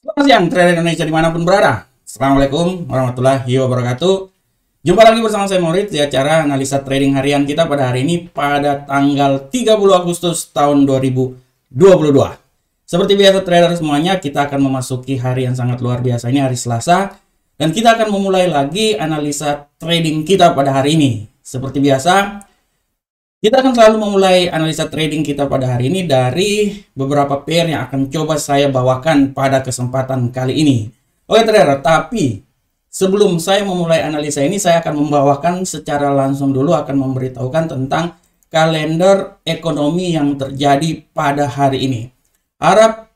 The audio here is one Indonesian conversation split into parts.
Selamat siang trader Indonesia dimanapun berada. Assalamualaikum warahmatullahi wabarakatuh. Jumpa lagi bersama saya Maurits di acara analisa trading harian kita pada hari ini pada tanggal 30 Agustus tahun 2022. Seperti biasa trader semuanya, kita akan memasuki hari yang sangat luar biasa ini, hari Selasa. Dan kita akan memulai lagi analisa trading kita pada hari ini. Seperti biasa, kita akan selalu memulai analisa trading kita pada hari ini dari beberapa pair yang akan coba saya bawakan pada kesempatan kali ini. Oke trader, tapi sebelum saya memulai analisa ini, saya akan membawakan secara langsung dulu, akan memberitahukan tentang kalender ekonomi yang terjadi pada hari ini. Harap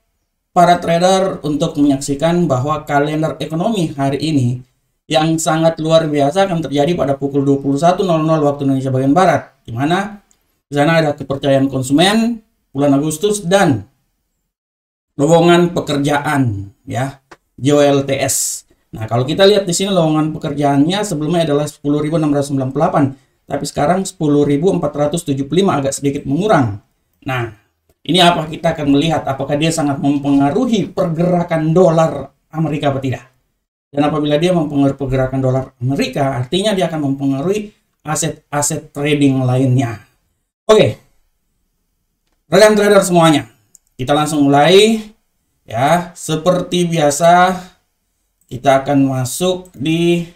para trader untuk menyaksikan bahwa kalender ekonomi hari ini yang sangat luar biasa akan terjadi pada pukul 21.00 waktu Indonesia bagian Barat, di mana di sana ada kepercayaan konsumen bulan Agustus dan lowongan pekerjaan ya, JOLTS. Nah, kalau kita lihat di sini lowongan pekerjaannya sebelumnya adalah 10.698, tapi sekarang 10.475, agak sedikit mengurang. Nah, ini apa, kita akan melihat apakah dia sangat mempengaruhi pergerakan dolar Amerika atau tidak. Dan apabila dia mempengaruhi pergerakan dolar Amerika, artinya dia akan mempengaruhi aset-aset trading lainnya. Oke, rekan trader semuanya, kita langsung mulai ya. Seperti biasa, kita akan masuk di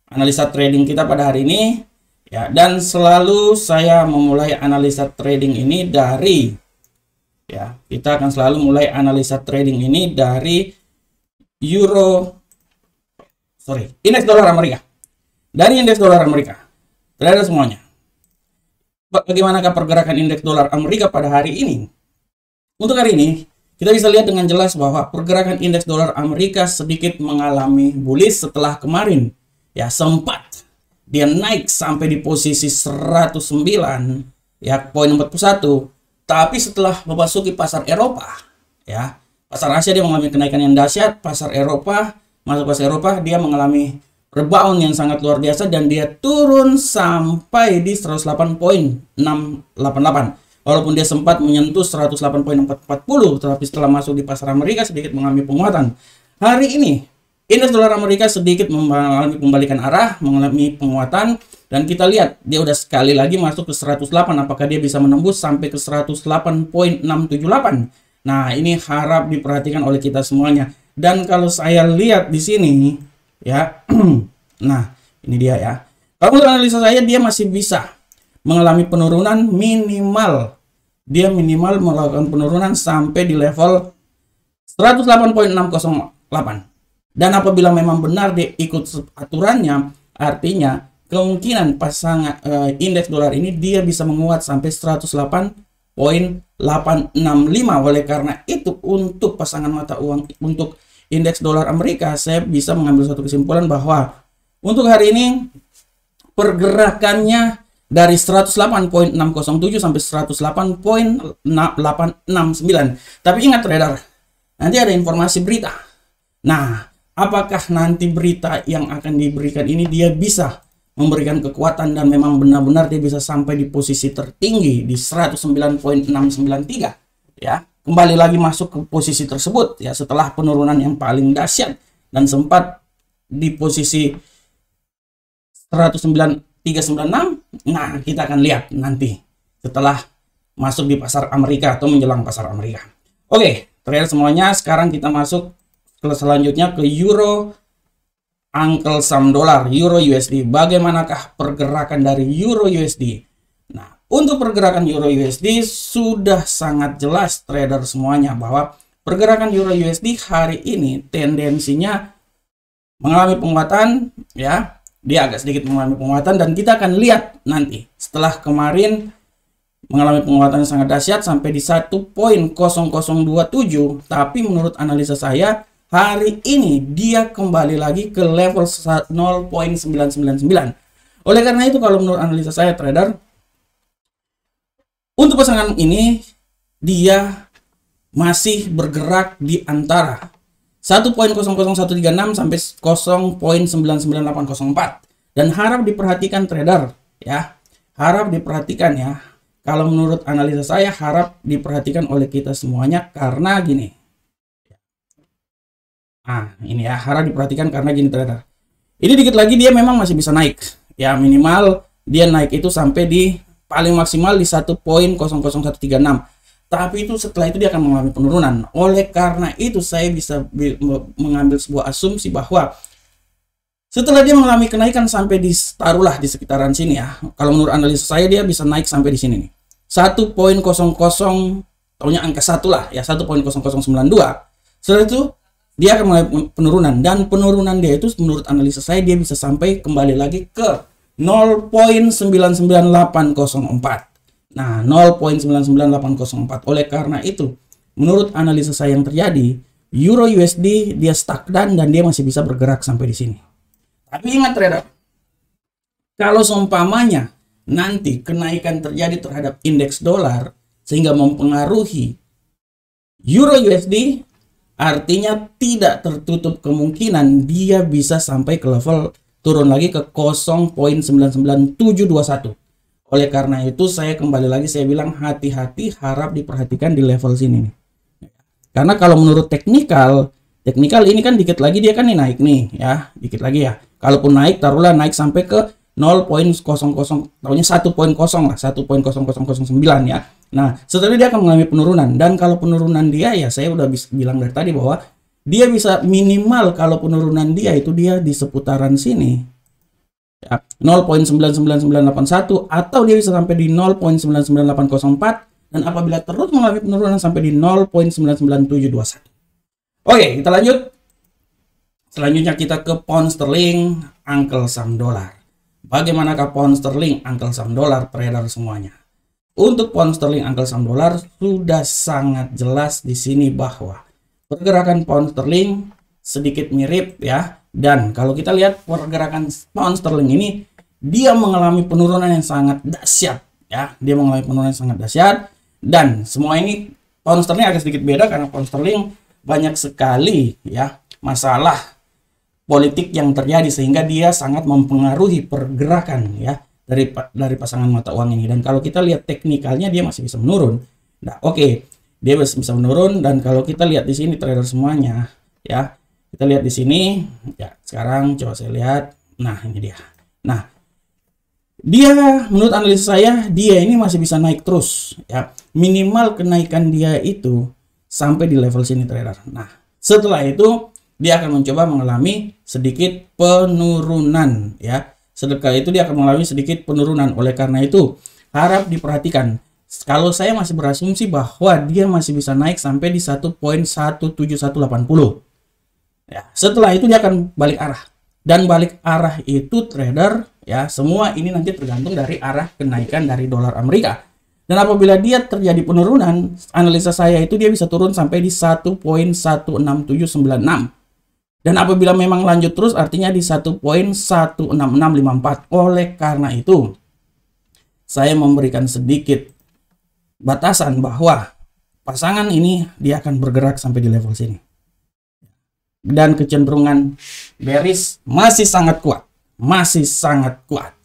analisa trading kita pada hari ini ya. Dan selalu saya memulai analisa trading ini dari ya, kita akan selalu mulai analisa trading ini dari indeks dolar Amerika. Dari indeks dolar Amerika, trader semuanya, bagaimanakah pergerakan indeks dolar Amerika pada hari ini? Untuk hari ini, kita bisa lihat dengan jelas bahwa pergerakan indeks dolar Amerika sedikit mengalami bullish setelah kemarin. Ya, sempat dia naik sampai di posisi 109, ya, poin 41. Tapi setelah memasuki pasar Eropa, ya, pasar Asia dia mengalami kenaikan yang dahsyat. Pasar Eropa, masuk pasar Eropa, dia mengalami rebound yang sangat luar biasa dan dia turun sampai di 108.688. Walaupun dia sempat menyentuh 108.440, tetapi setelah masuk di pasar Amerika sedikit mengalami penguatan. Hari ini indeks dolar Amerika sedikit mengalami pembalikan arah, mengalami penguatan, dan kita lihat dia udah sekali lagi masuk ke 108. Apakah dia bisa menembus sampai ke 108.678? Nah, ini harap diperhatikan oleh kita semuanya. Dan kalau saya lihat di sini ya, nah ini dia ya. Kalau menurut analisa saya, dia masih bisa mengalami penurunan minimal. Dia minimal melakukan penurunan sampai di level 108.608. Dan apabila memang benar dia ikut aturannya, artinya kemungkinan pasangan indeks dolar ini dia bisa menguat sampai 108.865. Oleh karena itu, untuk pasangan mata uang untuk indeks dolar Amerika, saya bisa mengambil satu kesimpulan bahwa untuk hari ini pergerakannya dari 108.607 sampai 108.869. Tapi ingat trader, nanti ada informasi berita. Nah, apakah nanti berita yang akan diberikan ini dia bisa memberikan kekuatan dan memang benar-benar dia bisa sampai di posisi tertinggi di 109.693 ya, kembali lagi masuk ke posisi tersebut ya, setelah penurunan yang paling dahsyat dan sempat di posisi 109.396. Nah, kita akan lihat nanti setelah masuk di pasar Amerika atau menjelang pasar Amerika. Oke, trader semuanya, sekarang kita masuk ke selanjutnya ke Euro Uncle Sam Dollar, Euro USD. Bagaimanakah pergerakan dari Euro USD? Nah, untuk pergerakan Euro USD sudah sangat jelas trader semuanya bahwa pergerakan Euro USD hari ini tendensinya mengalami penguatan ya. Dia agak sedikit mengalami penguatan dan kita akan lihat nanti setelah kemarin mengalami penguatan yang sangat dahsyat sampai di 1.0027, tapi menurut analisa saya hari ini dia kembali lagi ke level 0.999. Oleh karena itu, kalau menurut analisa saya trader, untuk pasangan ini dia masih bergerak di antara 1.00136 sampai 0.99804, dan harap diperhatikan trader ya, harap diperhatikan ya. Kalau menurut analisa saya harap diperhatikan oleh kita semuanya karena gini Nah, ini ya harap diperhatikan karena gini trader. Ini dikit lagi dia memang masih bisa naik. Ya, minimal dia naik itu sampai di paling maksimal di 1.00136. Tapi itu setelah itu dia akan mengalami penurunan. Oleh karena itu saya bisa mengambil sebuah asumsi bahwa setelah dia mengalami kenaikan sampai di taruhlah di sekitaran sini ya. Kalau menurut analisa saya dia bisa naik sampai di sini nih. 1.00 taunya angka 1 lah ya, 1.0092. Setelah itu dia akan mulai penurunan, dan penurunan dia itu menurut analisa saya dia bisa sampai kembali lagi ke 0.99804. Nah, 0.99804. Oleh karena itu, menurut analisa saya yang terjadi, Euro USD dia stagnan dan dia masih bisa bergerak sampai di sini. Tapi ingat trader, kalau seumpamanya nanti kenaikan terjadi terhadap indeks dolar sehingga mempengaruhi Euro USD, artinya tidak tertutup kemungkinan dia bisa sampai ke level turun lagi ke 0.99721. Oleh karena itu saya kembali lagi saya bilang hati-hati, harap diperhatikan di level sini nih. Karena kalau menurut teknikal ini kan dikit lagi dia kan nih naik nih ya, dikit lagi ya. Kalaupun naik taruhlah naik sampai ke 0.00 tahunya 1.0 lah, 1.0009 ya. Nah, setelah dia akan mengalami penurunan, dan kalau penurunan dia ya saya udah bilang dari tadi bahwa dia bisa minimal kalau penurunan dia itu dia di seputaran sini. Ya, 0.99981 atau dia bisa sampai di 0.99804, dan apabila terus mengalami penurunan sampai di 0.99721. Oke, kita lanjut. Selanjutnya kita ke pound sterling, Uncle Sam dolar. Bagaimanakah pound sterling, Uncle Sam dolar, trader semuanya? Untuk pound sterling, Uncle Sam dolar sudah sangat jelas di sini bahwa pergerakan pound sterling sedikit mirip ya. Dan kalau kita lihat pergerakan pound sterling ini, dia mengalami penurunan yang sangat dahsyat ya. Dia mengalami penurunan yang sangat dahsyat, dan semua ini pound sterling agak sedikit beda karena pound sterling banyak sekali ya masalah politik yang terjadi sehingga dia sangat mempengaruhi pergerakan ya dari pasangan mata uang ini. Dan kalau kita lihat teknikalnya dia masih bisa menurun. Nah, oke, dia masih bisa menurun, dan kalau kita lihat di sini trader semuanya ya, kita lihat di sini ya. Sekarang coba saya lihat. Nah, ini dia. Nah, dia menurut analisa saya dia ini masih bisa naik terus ya. Minimal kenaikan dia itu sampai di level sini trader. Nah, setelah itu dia akan mencoba mengalami sedikit penurunan ya. Setelah itu dia akan mengalami sedikit penurunan. Oleh karena itu harap diperhatikan. Kalau saya masih berasumsi bahwa dia masih bisa naik sampai di 1.17180. Ya, setelah itu dia akan balik arah. Dan balik arah itu trader ya, semua ini nanti tergantung dari arah kenaikan dari dolar Amerika. Dan apabila dia terjadi penurunan, analisa saya itu dia bisa turun sampai di 1.16796. Dan apabila memang lanjut terus artinya di 1.16654. Oleh karena itu saya memberikan sedikit batasan bahwa pasangan ini dia akan bergerak sampai di level sini. Dan kecenderungan bearish masih sangat kuat. Masih sangat kuat.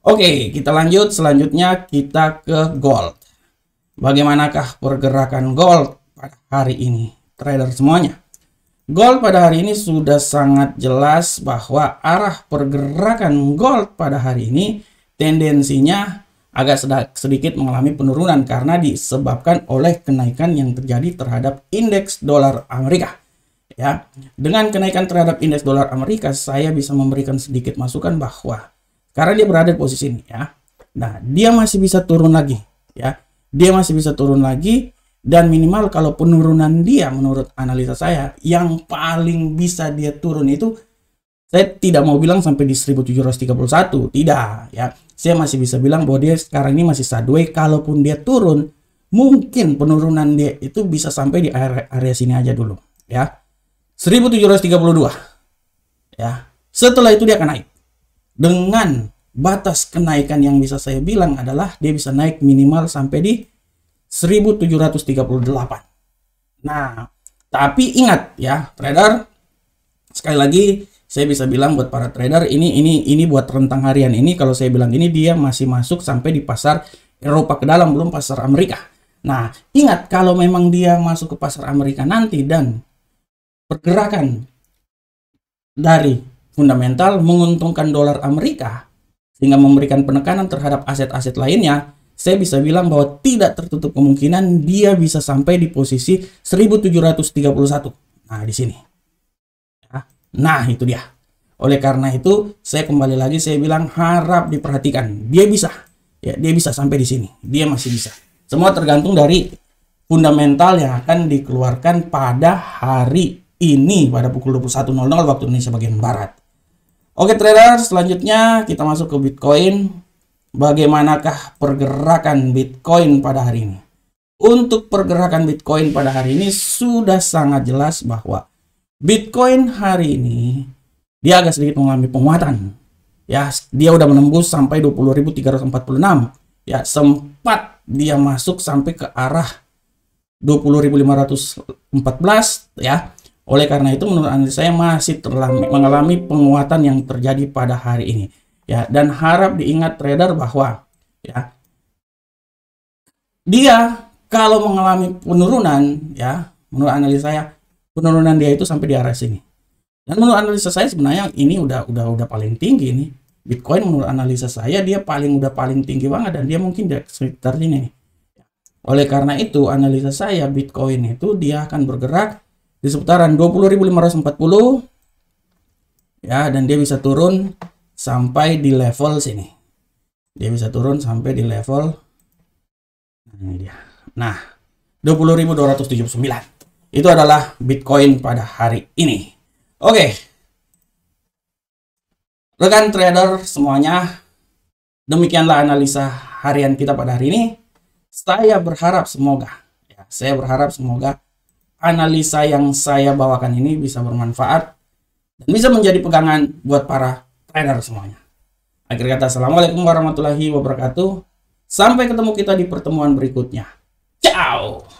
Oke, kita lanjut. Selanjutnya kita ke gold. Bagaimanakah pergerakan gold pada hari ini, trader semuanya? Gold pada hari ini sudah sangat jelas bahwa arah pergerakan gold pada hari ini tendensinya agak sedikit mengalami penurunan karena disebabkan oleh kenaikan yang terjadi terhadap indeks dolar Amerika. Ya, dengan kenaikan terhadap indeks dolar Amerika, saya bisa memberikan sedikit masukan bahwa karena dia berada di posisi ini ya. Nah, dia masih bisa turun lagi ya. Dia masih bisa turun lagi. Dan minimal kalau penurunan dia menurut analisa saya yang paling bisa dia turun itu, saya tidak mau bilang sampai di 1731, tidak ya. Saya masih bisa bilang bahwa dia sekarang ini masih sideways. Kalaupun dia turun, mungkin penurunan dia itu bisa sampai di area sini aja dulu ya. 1732 ya. Setelah itu dia akan naik. Dengan batas kenaikan yang bisa saya bilang adalah dia bisa naik minimal sampai di 1738. Nah, tapi ingat ya, trader, sekali lagi saya bisa bilang buat para trader ini buat rentang harian ini, kalau saya bilang ini dia masih masuk sampai di pasar Eropa ke dalam, belum pasar Amerika. Nah, ingat kalau memang dia masuk ke pasar Amerika nanti dan pergerakan dari fundamental menguntungkan dolar Amerika sehingga memberikan penekanan terhadap aset-aset lainnya, saya bisa bilang bahwa tidak tertutup kemungkinan dia bisa sampai di posisi 1731. Nah, di sini. Nah, itu dia. Oleh karena itu, saya kembali lagi saya bilang harap diperhatikan. Dia bisa. Ya, dia bisa sampai di sini. Dia masih bisa. Semua tergantung dari fundamental yang akan dikeluarkan pada hari ini pada pukul 21.00 waktu Indonesia bagian barat. Oke trader, selanjutnya kita masuk ke Bitcoin. Bagaimanakah pergerakan Bitcoin pada hari ini? Untuk pergerakan Bitcoin pada hari ini sudah sangat jelas bahwa Bitcoin hari ini dia agak sedikit mengalami penguatan. Ya, dia udah menembus sampai 20.346. Ya, sempat dia masuk sampai ke arah 20.514 ya. Oleh karena itu menurut analisa saya masih mengalami penguatan yang terjadi pada hari ini ya, dan harap diingat trader bahwa ya dia kalau mengalami penurunan ya, menurut analisa saya penurunan dia itu sampai di arah sini. Dan menurut analisa saya sebenarnya ini udah paling tinggi nih. Bitcoin menurut analisa saya dia udah paling tinggi banget dan dia mungkin di sekitar sini nih. Oleh karena itu analisa saya Bitcoin itu dia akan bergerak di seputaran 20.540 ya, dan dia bisa turun sampai di level sini. Dia bisa turun sampai di level ini dia. Nah, 20.279. Itu adalah Bitcoin pada hari ini. Oke. Rekan trader semuanya, demikianlah analisa harian kita pada hari ini. Saya berharap semoga analisa yang saya bawakan ini bisa bermanfaat dan bisa menjadi pegangan buat para trader semuanya. Akhir kata, assalamualaikum warahmatullahi wabarakatuh. Sampai ketemu kita di pertemuan berikutnya. Ciao.